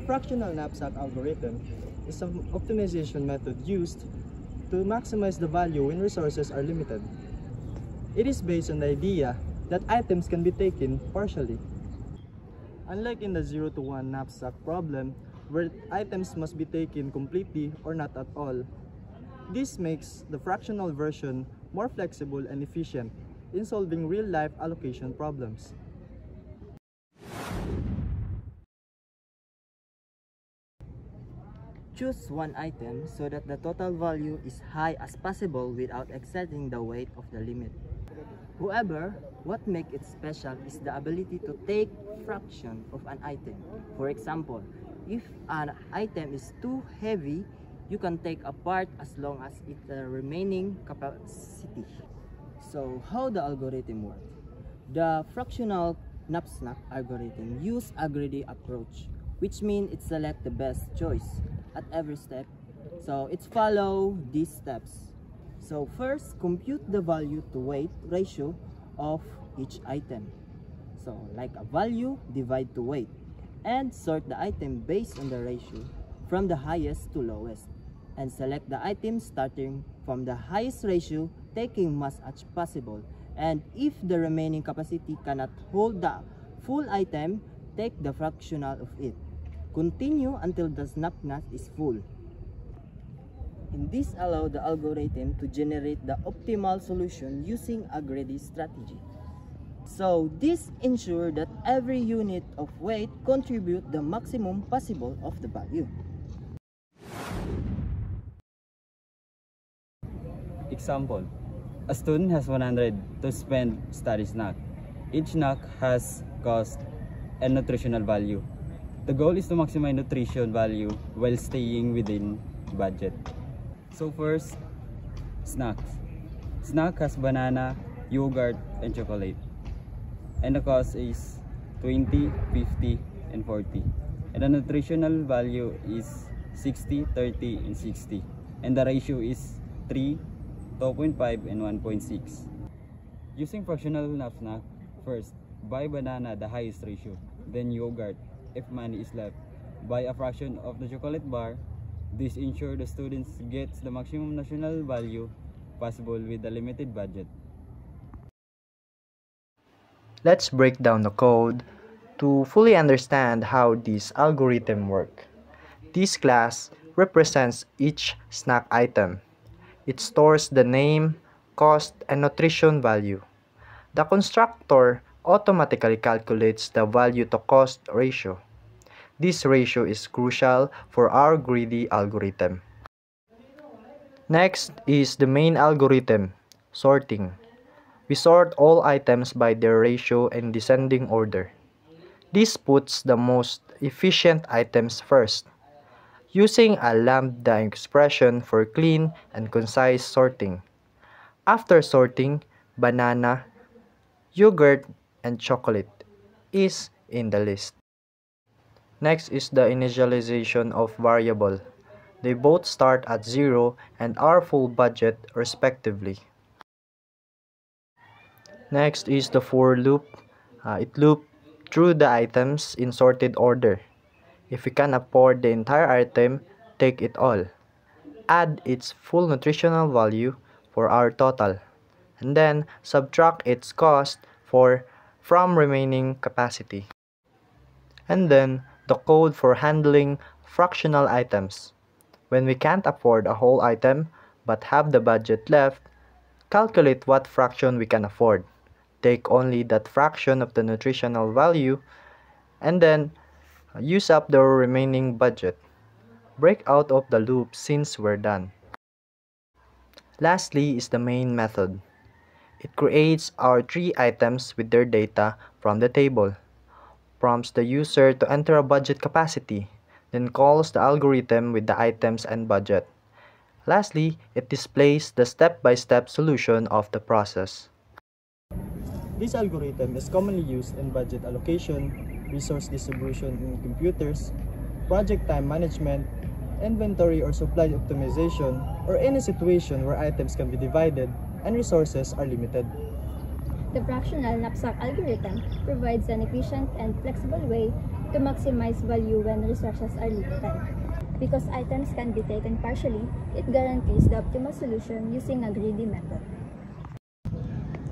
fractional knapsack algorithm is an optimization method used to maximize the value when resources are limited. It is based on the idea that items can be taken partially. Unlike in the 0 to 1 knapsack problem, where items must be taken completely or not at all, this makes the fractional version more flexible and efficient in solving real-life allocation problems. Choose one item so that the total value is high as possible without exceeding the weight of the limit. However, what makes it special is the ability to take fraction of an item. For example, if an item is too heavy, you can take a part as long as it's the remaining capacity. So, how the algorithm works? The fractional knapsack algorithm uses a greedy approach, which means it selects the best choice at every step. So, it follows these steps. So, first, compute the value to weight ratio of each item. So, like a value divide to weight, and sort the item based on the ratio from the highest to lowest, and select the item starting from the highest ratio, taking much as possible. And if the remaining capacity cannot hold the full item, take the fractional of it. Continue until the knapsack is full. And this allows the algorithm to generate the optimal solution using a greedy strategy. So this ensures that every unit of weight contributes the maximum possible of the value. Example, a student has 100 to spend study snack. Each snack has cost and nutritional value. The goal is to maximize nutrition value while staying within budget. So first, snacks. Snack has banana, yogurt, and chocolate. And the cost is 20, 50, and 40. And the nutritional value is 60, 30, and 60. And the ratio is 3, 2.5, and 1.6. Using fractional knapsack, first, buy banana the highest ratio, then yogurt if money is left. Buy a fraction of the chocolate bar. This ensures the students gets the maximum national value possible with a limited budget. Let's break down the code to fully understand how this algorithm works. This class represents each snack item. It stores the name, cost, and nutrition value. The constructor automatically calculates the value to cost ratio. This ratio is crucial for our greedy algorithm. Next is the main algorithm, sorting. We sort all items by their ratio in descending order. This puts the most efficient items first, using a lambda expression for clean and concise sorting. After sorting, banana, yogurt, and chocolate is in the list. Next is the initialization of variable. They both start at 0 and are full budget respectively. Next is the for loop. It loops through the items in sorted order. If we can afford the entire item, take it all. Add its full nutritional value for our total, and then subtract its cost from remaining capacity. And then the code for handling fractional items. When we can't afford a whole item but have the budget left, calculate what fraction we can afford. Take only that fraction of the nutritional value and then use up the remaining budget. Break out of the loop since we're done. Lastly is the main method. It creates our 3 items with their data from the table, prompts the user to enter a budget capacity, then calls the algorithm with the items and budget. Lastly, it displays the step-by-step solution of the process. This algorithm is commonly used in budget allocation, resource distribution in computers, project time management, inventory or supply optimization, or any situation where items can be divided and resources are limited. The fractional knapsack algorithm provides an efficient and flexible way to maximize value when resources are limited. Because items can be taken partially, it guarantees the optimal solution using a greedy method.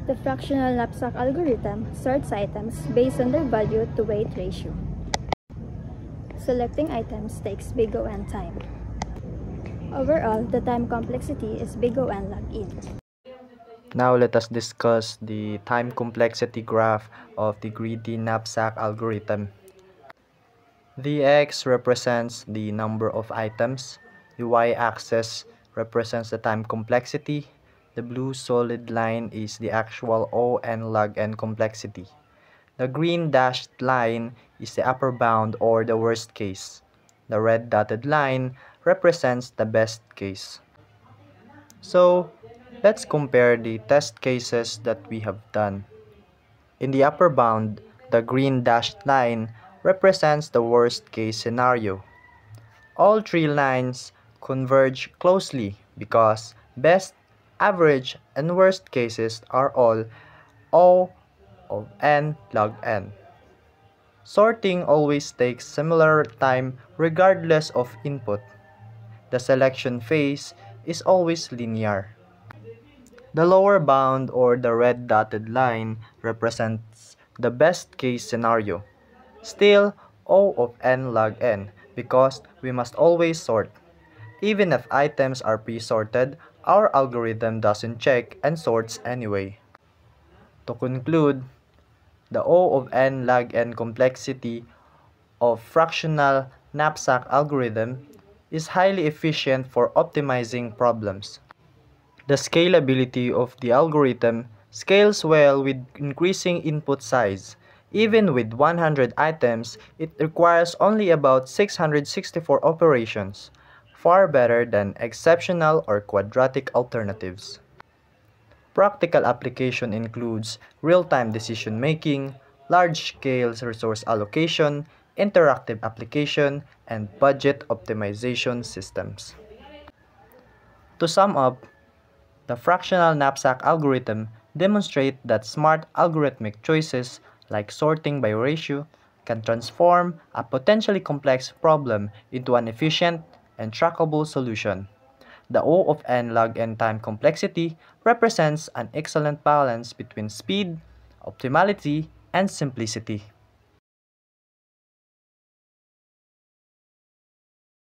The fractional knapsack algorithm sorts items based on their value to weight ratio. Selecting items takes big O (n) time. Overall, the time complexity is big O (n) log n. Now let us discuss the time complexity graph of the greedy knapsack algorithm. The x represents the number of items, the y-axis represents the time complexity, the blue solid line is the actual O (n) log n complexity. The green dashed line is the upper bound or the worst case. The red dotted line represents the best case. So, let's compare the test cases that we have done. In the upper bound, the green dashed line represents the worst case scenario. All three lines converge closely because best, average, and worst cases are all O of n log n. Sorting always takes similar time regardless of input. The selection phase is always linear. The lower bound or the red dotted line represents the best case scenario. Still O of n log n because we must always sort. Even if items are pre-sorted, our algorithm doesn't check and sorts anyway. To conclude, the O of n log n complexity of fractional knapsack algorithm is highly efficient for optimizing problems. The scalability of the algorithm scales well with increasing input size. Even with 100 items, it requires only about 664 operations, far better than exceptional or quadratic alternatives. Practical application includes real-time decision-making, large-scale resource allocation, interactive application, and budget optimization systems. To sum up, the fractional knapsack algorithm demonstrates that smart algorithmic choices like sorting by ratio can transform a potentially complex problem into an efficient and trackable solution. The O of n log n time complexity represents an excellent balance between speed, optimality, and simplicity.